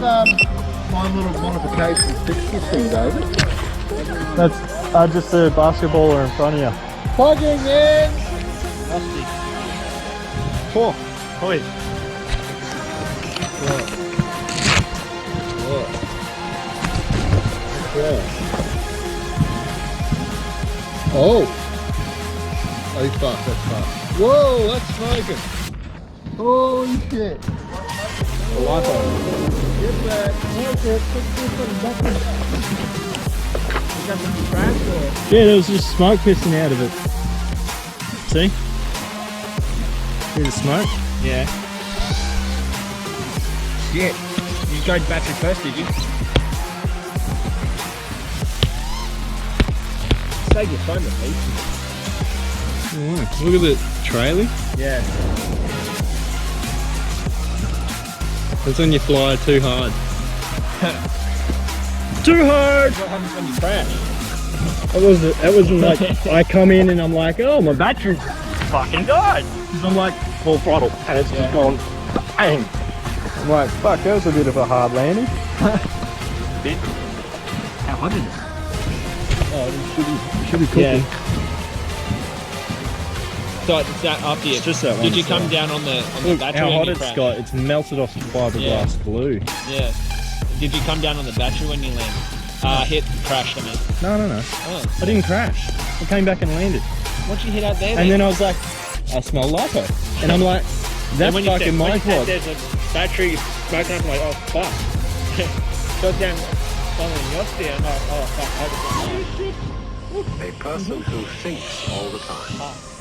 find little modifications to fix this thing, David? That's just a basketballer in front of you. Plugging in! Rusty. Oh, oi. Oh! Oh, fuck, that's fast. Whoa, that's smoking! Holy shit! The LIPO. Get back! Yeah, there was just smoke pissing out of it. See? See the smoke? Yeah. Shit. You go battery first, did you? Save your phone, mate. Oh, look at the trailing. Yeah. That's when you fly too hard. Too hard! What happens when you crash? That wasn't like I come in and I'm like, oh, my battery fucking died. Because I'm like full throttle and it's just gone bang. I'm like, fuck, that was a bit of a hard landing. Bit. How hot is it? Oh, it should be cooking. Yeah. So it's that after you. It's just that one. Did you come down on the battery? How when hot you it's crashed? got? It's melted off the fiberglass blue. Yeah. Did you come down on the battery when you landed? Hit, crashed, I mean. No. Oh. I didn't crash. I came back and landed. What'd you hit out there? And then I was like, I smell LIPO. And I'm like, that's fucking my quad. There's a battery smoking up, I'm like, oh fuck. So down following yours there, I'm like, oh fuck, I hope it's not mine. A person who thinks all the time.